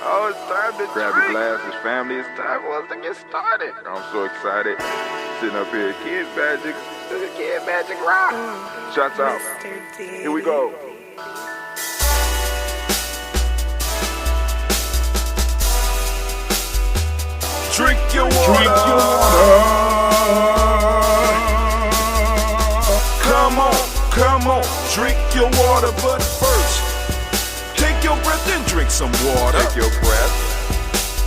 Oh, it's time to grab your glasses, family. It's time for us to get started. I'm so excited. Sitting up here, Kid Magic Rock. Shots out. Here we go. Drink your water. Come on, drink your water, but first, take your breath and drink some water. Take your breath.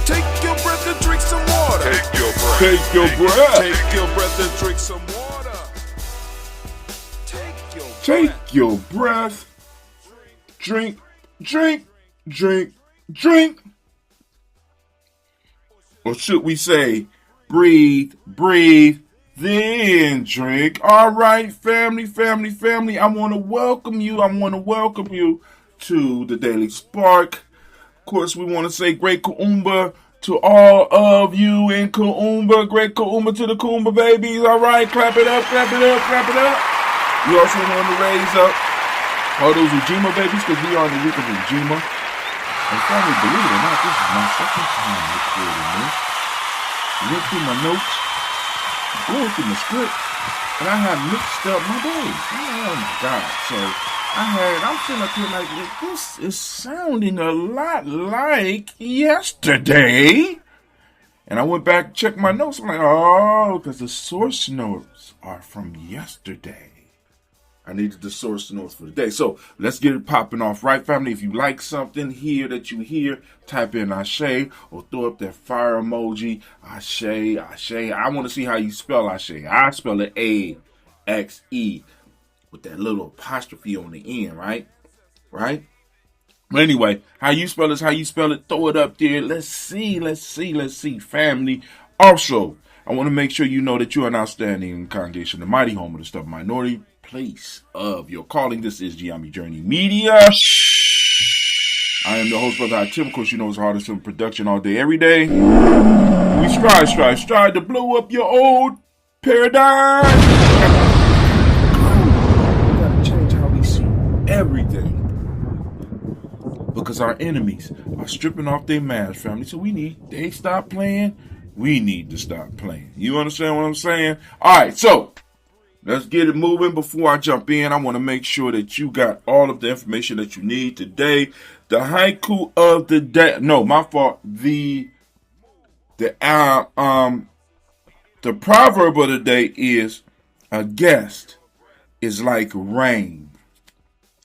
Take your breath and drink some water. Take your breath. Take your breath. Take your breath and drink some water. Take your breath. Drink. Or should we say, breathe, then drink. All right, family. I want to welcome you to the Daily Spark. Of course, we want to say great Kuumba to all of you in Kuumba. Great Kuumba to the Kuumba babies. All right, clap it up. We also want to raise up all those Ujima babies because we are in the week of Ujima. And family, believe it or not, this is my second time recording this. I went through my notes, going through my script, and I had mixed up my days. Oh my God. So I'm sitting up here like, this is sounding a lot like yesterday. And I went back and checked my notes. I'm like, oh, because the source notes are from yesterday. I needed the source notes for the day. So let's get it popping off, right, family? If you like something here that you hear, type in Ashe or throw up that fire emoji. Ashe. I want to see how you spell Ashe. I spell it A-X-E with that little apostrophe on the end, right? Right? But anyway, how you spell is how you spell it. Throw it up there. Let's see, family. Also, I want to make sure you know that you are an outstanding congregation, the mighty home of the stubborn minority, place of your calling. This is Gye-Nyame Journey Media. I am the host, Brother Tim. Of course, you know it's hardest in production all day, every day. We strive to blow up your old paradigm. We gotta change how we see everything. Because our enemies are stripping off their masks, family. So they stop playing. We need to stop playing. You understand what I'm saying? All right, so let's get it moving. Before I jump in, I want to make sure that you got all of the information that you need today. The haiku of the day. No, my fault. The proverb of the day is a guest is like rain.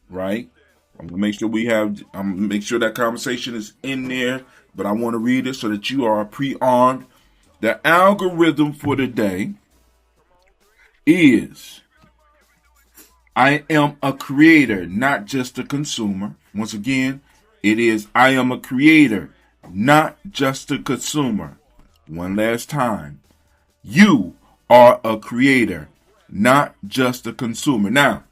Right? I'm gonna make sure that conversation is in there, but I want to read it so that you are pre-armed. The algorithm for the day is I am a creator, not just a consumer. Once again, it is I am a creator, not just a consumer. One last time. You are a creator, not just a consumer. Now,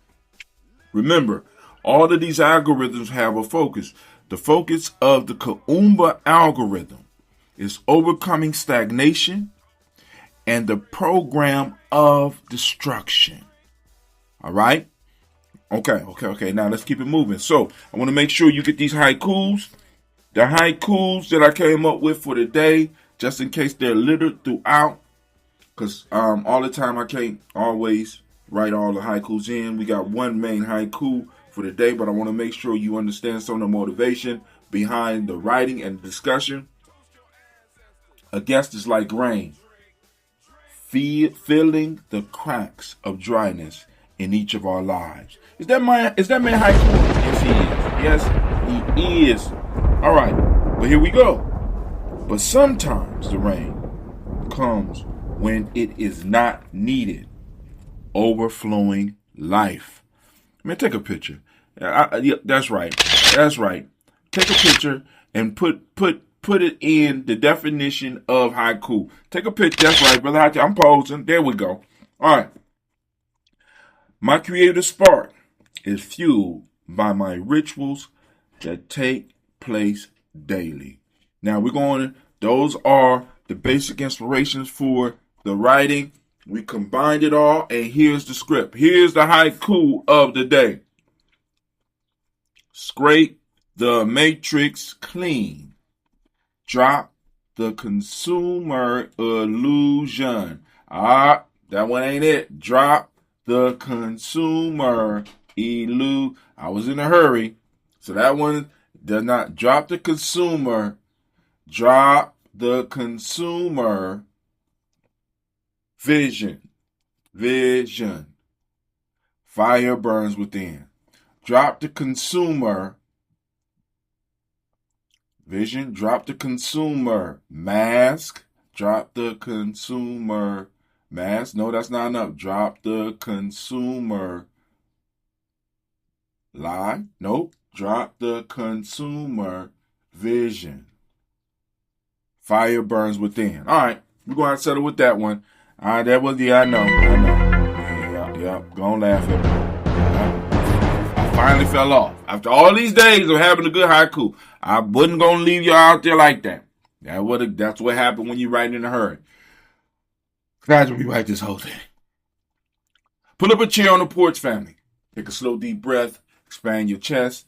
remember, all of these algorithms have a focus. The focus of the Kuumba algorithm is overcoming stagnation and the program of destruction. All right? Okay. Now let's keep it moving. So I want to make sure you get these haikus. The haikus that I came up with for the day, just in case they're littered throughout. Because all the time I can't always write all the haikus in. We got one main haiku for the day, but I want to make sure you understand some of the motivation behind the writing and the discussion. A guest is like rain, filling the cracks of dryness in each of our lives. Is that man haiku? Yes, he is. All right, but here we go. But sometimes the rain comes when it is not needed. Overflowing life. Man, take a picture. Yeah, that's right. Take a picture and put it in the definition of haiku. Take a picture. That's right, brother. I'm posing. There we go. All right. My creative spark is fueled by my rituals that take place daily. Now those are the basic inspirations for the writing. We combined it all, and here's the script. Here's the haiku of the day. Scrape the matrix clean. Drop the consumer illusion. That one ain't it. Drop the consumer illusion. I was in a hurry. So that one does not. Drop the consumer. Drop the consumer vision. Vision. Fire burns within. Drop the consumer vision. Drop the consumer mask. Drop the consumer mask. No, that's not enough. Drop the consumer lie. Nope. Drop the consumer vision. Fire burns within. All right. We're going to settle with that one. All right. That was, I know. Yeah. Gonna laugh at me. I finally fell off. After all these days of having a good haiku, I wasn't going to leave y'all out there like that. That's what happened when you write in a hurry. Guys, when we write this whole thing. Pull up a chair on the porch, family. Take a slow, deep breath. Expand your chest.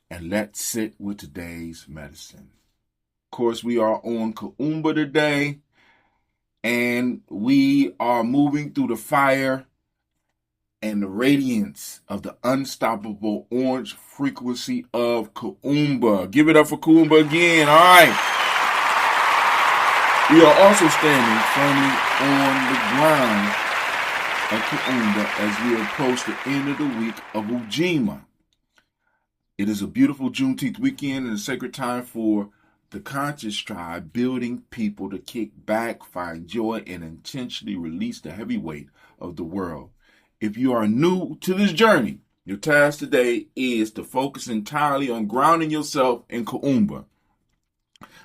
And let's sit with today's medicine. Of course, we are on Kuumba today. And we are moving through the fire and the radiance of the unstoppable orange frequency of Kuumba. Give it up for Kuumba again. All right. We are also standing firmly on the ground of Kuumba as we approach the end of the week of Ujima. It is a beautiful Juneteenth weekend and a sacred time for the conscious tribe, building people to kick back, find joy, and intentionally release the heavy weight of the world. If you are new to this journey, your task today is to focus entirely on grounding yourself in Kuumba.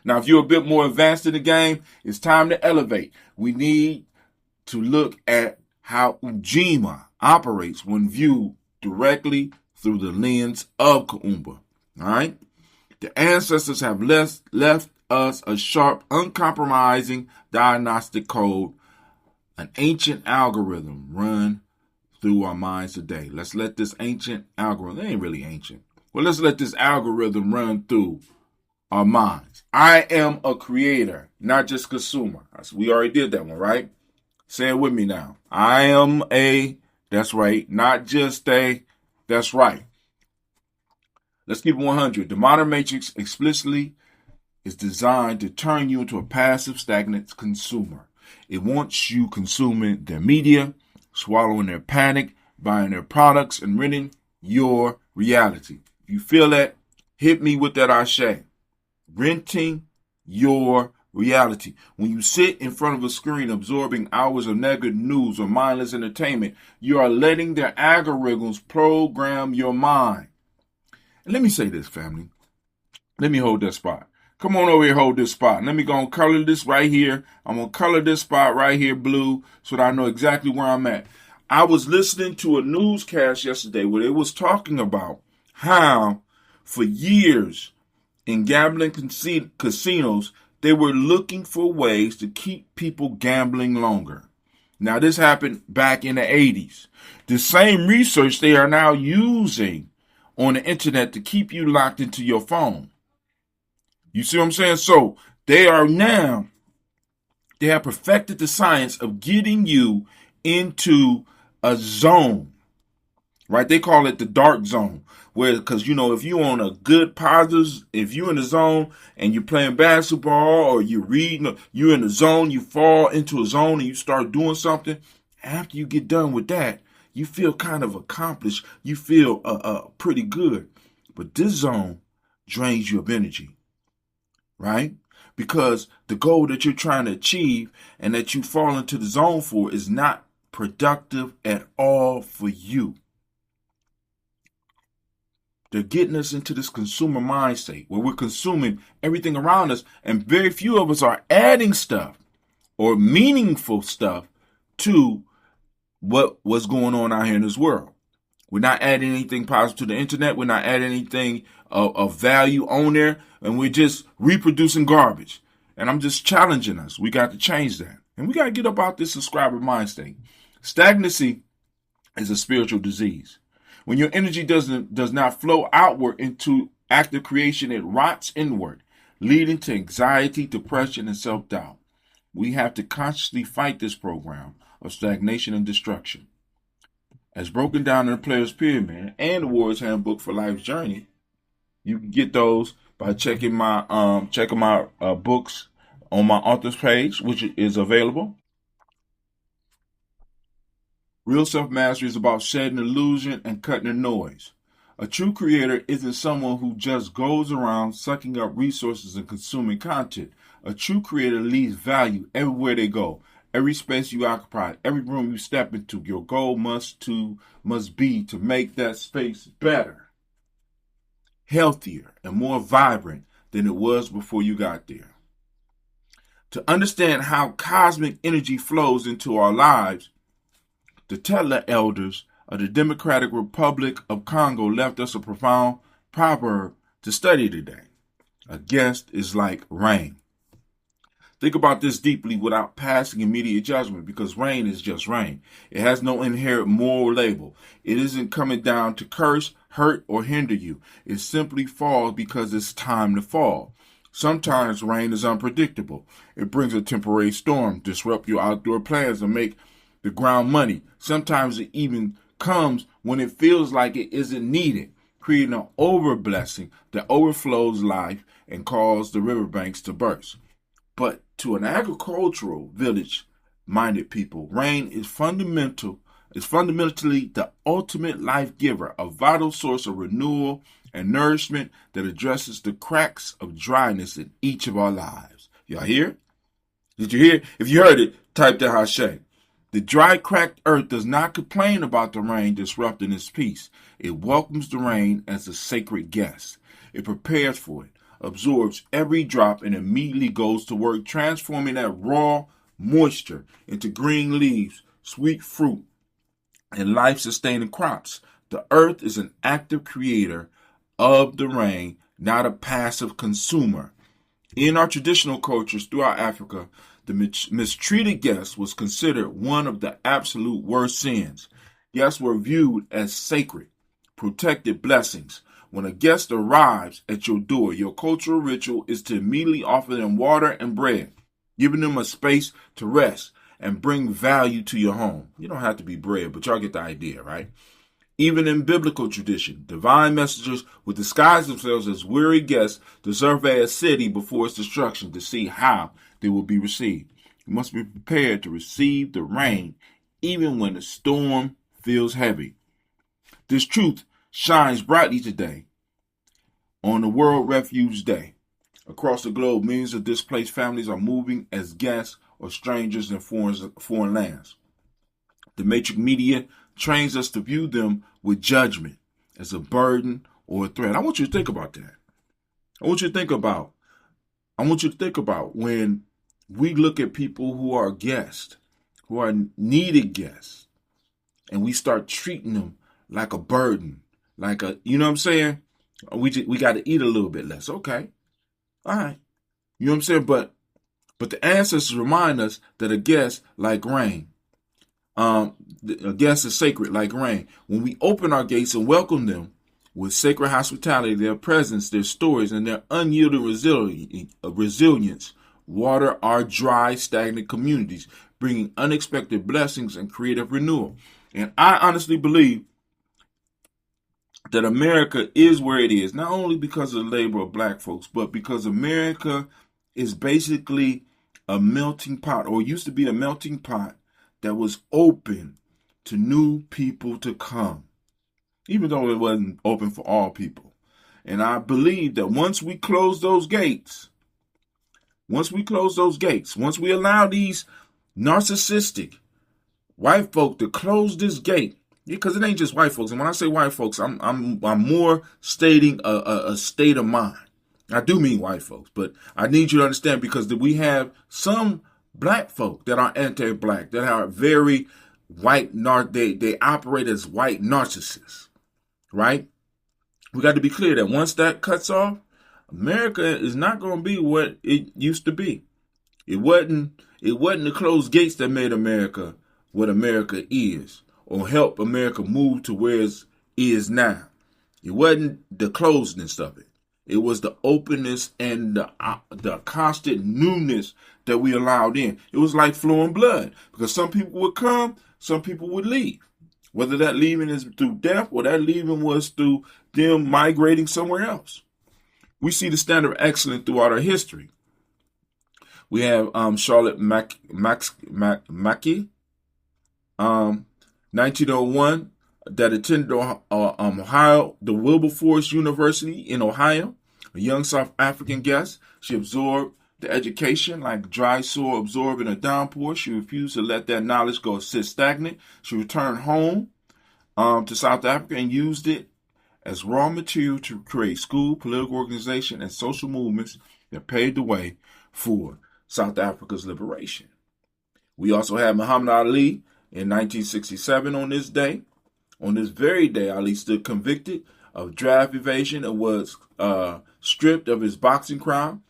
Now, if you're a bit more advanced in the game, it's time to elevate. We need to look at how Ujima operates when viewed directly through the lens of Kuumba. All right? The ancestors have left us a sharp, uncompromising diagnostic code, an ancient algorithm run through our minds today. Let's let this ancient algorithm, it ain't really ancient, well, let's let this algorithm run through our minds. I am a creator, not just consumer. We already did that one, right? Say it with me now. I am that's right, not just that's right. Let's keep it 100. The modern matrix explicitly is designed to turn you into a passive, stagnant consumer. It wants you consuming their media, swallowing their panic, buying their products, and renting your reality. If you feel that, hit me with that ashe. Renting your reality. When you sit in front of a screen absorbing hours of negative news or mindless entertainment, you are letting their algorithms program your mind. And let me say this, family. Let me hold that spot. Come on over here, hold this spot. Let me go and color this right here. I'm going to color this spot right here blue so that I know exactly where I'm at. I was listening to a newscast yesterday where it was talking about how for years in gambling casinos, they were looking for ways to keep people gambling longer. Now, this happened back in the 80s. The same research they are now using on the internet to keep you locked into your phone. You see what I'm saying? So they have perfected the science of getting you into a zone, right? They call it the dark zone, where, because, if you're on a good positive, if you're in the zone and you're playing basketball or you're reading, you're in the zone, you fall into a zone and you start doing something. After you get done with that, you feel kind of accomplished. You feel pretty good. But this zone drains you of energy, right? Because the goal that you're trying to achieve and that you fall into the zone for is not productive at all for you. They're getting us into this consumer mind state where we're consuming everything around us, and very few of us are adding stuff or meaningful stuff to what's going on out here in this world. We're not adding anything positive to the internet. We're not adding anything of value on there, and we're just reproducing garbage. And I'm just challenging us. We got to change that. And we got to get up out this subscriber mind state. Stagnancy is a spiritual disease. When your energy does not flow outward into active creation, it rots inward, leading to anxiety, depression, and self-doubt. We have to consciously fight this program of stagnation and destruction. As broken down in the Player's Pyramid and the Warrior's Handbook for Life's Journey, you can get those by checking my books on my author's page, which is available. Real self-mastery is about shedding illusion and cutting the noise. A true creator isn't someone who just goes around sucking up resources and consuming content. A true creator leaves value everywhere they go. Every space you occupy, every room you step into, your goal must be to make that space better, healthier, and more vibrant than it was before you got there. To understand how cosmic energy flows into our lives, the Tetela elders of the Democratic Republic of Congo left us a profound proverb to study today. A guest is like rain. Think about this deeply without passing immediate judgment, because rain is just rain. It has no inherent moral label. It isn't coming down to curse, hurt, or hinder you. It simply falls because it's time to fall. Sometimes rain is unpredictable. It brings a temporary storm, disrupt your outdoor plans, and make the ground muddy. Sometimes it even comes when it feels like it isn't needed, creating an overblessing that overflows life and causes the riverbanks to burst. But to an agricultural village-minded people, rain is fundamentally the ultimate life giver, a vital source of renewal and nourishment that addresses the cracks of dryness in each of our lives. Y'all hear? Did you hear? If you heard it, type the hashtag. The dry, cracked earth does not complain about the rain disrupting its peace. It welcomes the rain as a sacred guest. It prepares for it, absorbs every drop, and immediately goes to work transforming that raw moisture into green leaves, sweet fruit, and life-sustaining crops. The earth is an active creator of the rain, not a passive consumer. In our traditional cultures throughout Africa, the mistreated guest was considered one of the absolute worst sins. Guests were viewed as sacred, protected blessings. When a guest arrives at your door, your cultural ritual is to immediately offer them water and bread, giving them a space to rest and bring value to your home. You don't have to be bread, but y'all get the idea, right? Even in biblical tradition, divine messengers would disguise themselves as weary guests to survey a city before its destruction to see how they will be received. You must be prepared to receive the rain even when the storm feels heavy. This truth shines brightly today on the World Refugee Day. Across the globe, millions of displaced families are moving as guests or strangers in foreign lands. The matrix media trains us to view them with judgment as a burden or a threat. I want you to think about that. I want you to think about when we look at people who are guests, who are needed guests, and we start treating them like a burden, you know what I'm saying? We got to eat a little bit less. Okay. All right. You know what I'm saying? But the ancestors remind us that a guest like rain, a guest is sacred like rain. When we open our gates and welcome them with sacred hospitality, their presence, their stories, and their unyielding resilience, water our dry, stagnant communities, bringing unexpected blessings and creative renewal. And I honestly believe that America is where it is, not only because of the labor of black folks, but because America is basically a melting pot, or used to be a melting pot that was open to new people to come, even though it wasn't open for all people. And I believe that once we close those gates, once we allow these narcissistic white folk to close this gate, because it ain't just white folks. And when I say white folks, I'm more stating a state of mind. I do mean white folks, but I need you to understand, because we have some black folk that are anti-black, that are very white, they operate as white narcissists, right? We got to be clear that once that cuts off, America is not going to be what it used to be. It wasn't the closed gates that made America what America is, or help America move to where it is now. It wasn't the closeness of it. It was the openness and the constant newness that we allowed in. It was like flowing blood, because some people would come, some people would leave. Whether that leaving is through death or that leaving was through them migrating somewhere else. We see the standard of excellence throughout our history. We have Charlotte Maxeke, 1901, that attended Ohio, the Wilberforce University in Ohio. A young South African guest. She absorbed the education like dry soil absorbing a downpour. She refused to let that knowledge go sit stagnant. She returned home to South Africa and used it as raw material to create school, political organization, and social movements that paved the way for South Africa's liberation. We also have Muhammad Ali in 1967 on this day. On this very day, Ali stood convicted of draft evasion and was stripped of his boxing crown.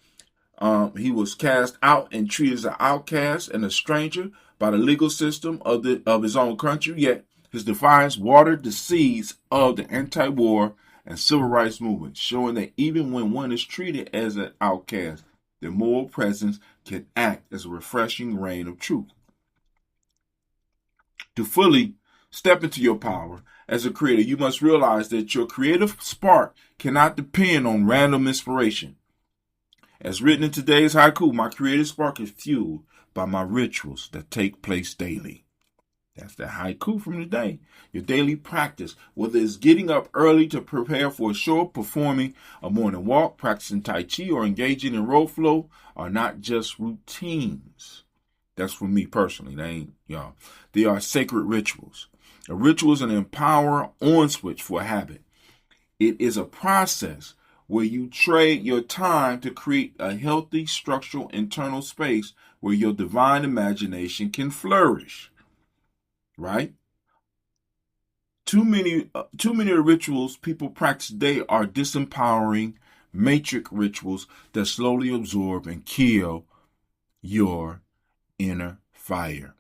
He was cast out and treated as an outcast and a stranger by the legal system of his own country, yet his defiance watered the seeds of the anti-war and civil rights movement, showing that even when one is treated as an outcast, their moral presence can act as a refreshing rain of truth. To fully step into your power as a creator, you must realize that your creative spark cannot depend on random inspiration. As written in today's haiku, my creative spark is fueled by my rituals that take place daily. That's the haiku from today. Your daily practice, whether it's getting up early to prepare for a show, performing a morning walk, practicing Tai Chi, or engaging in road flow, are not just routines. That's for me personally. They ain't y'all. They are sacred rituals. A ritual is an empower on switch for a habit. It is a process where you trade your time to create a healthy structural internal space where your divine imagination can flourish. Right? Too many rituals people practice today are disempowering matrix rituals that slowly absorb and kill your inner fire.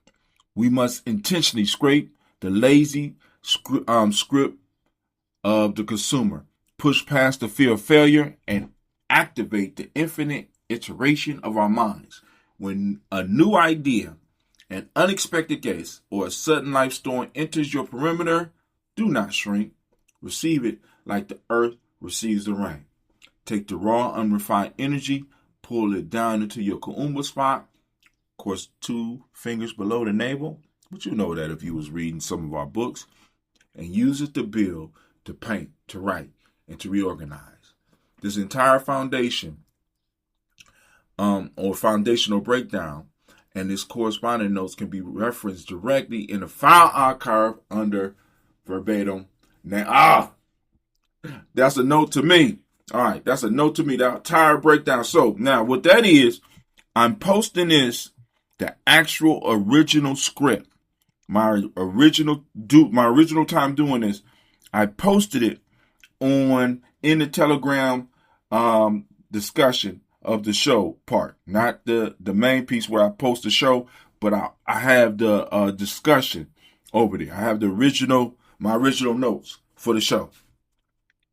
We must intentionally scrape the lazy script of the consumer, push past the fear of failure, and activate the infinite iteration of our minds. When a new idea, an unexpected guest, or a sudden life storm enters your perimeter, do not shrink. Receive it like the earth receives the rain. Take the raw, unrefined energy, pull it down into your Kuumba spot, of course, 2 fingers below the navel, but you know that if you was reading some of our books, and use it to build, to paint, to write, and to reorganize. This entire foundation or foundational breakdown and this corresponding notes can be referenced directly in the file archive under verbatim. Now, that's a note to me. All right, that's a note to me, that entire breakdown. So now what that is, I'm posting this, the actual original script. My original time doing this, I posted it in the Telegram discussion of the show part, not the main piece where I post the show, but I have the discussion over there. I have my original notes for the show.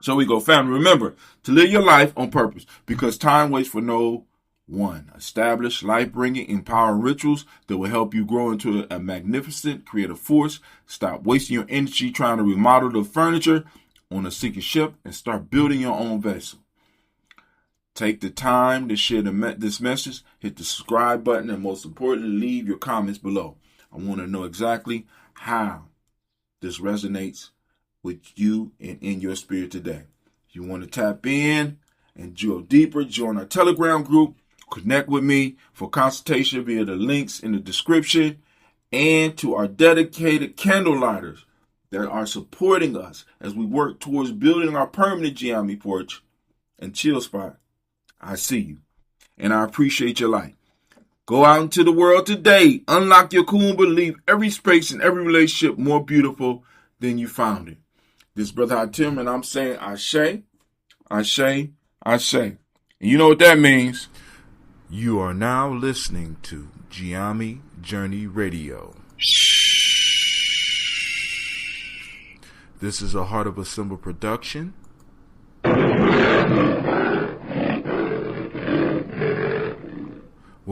So we go, family. Remember to live your life on purpose, because time waits for no one. Establish life-bringing, empowering rituals that will help you grow into a magnificent creative force. Stop wasting your energy trying to remodel the furniture on a sinking ship and start building your own vessel. Take the time to share this message, hit the subscribe button, and most importantly, leave your comments below. I want to know exactly how this resonates with you and in your spirit today. If you want to tap in and go deeper, join our Telegram group. Connect with me for consultation via the links in the description, and to our dedicated candle lighters that are supporting us as we work towards building our permanent Gye-Nyame porch and chill spot. I see you, and I appreciate your light. Go out into the world today. Unlock your Kuumba. Leave every space and every relationship more beautiful than you found it. This brother Hatim, and I'm saying Ashe, Ashe, Ashe. And you know what that means. You are now listening to Gye-Nyame Journey Radio. This is a Heart of a Symbol production.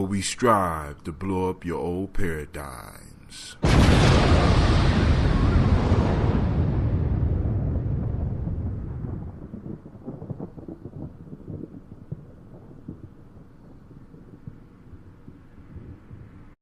we strive to blow up your old paradigms.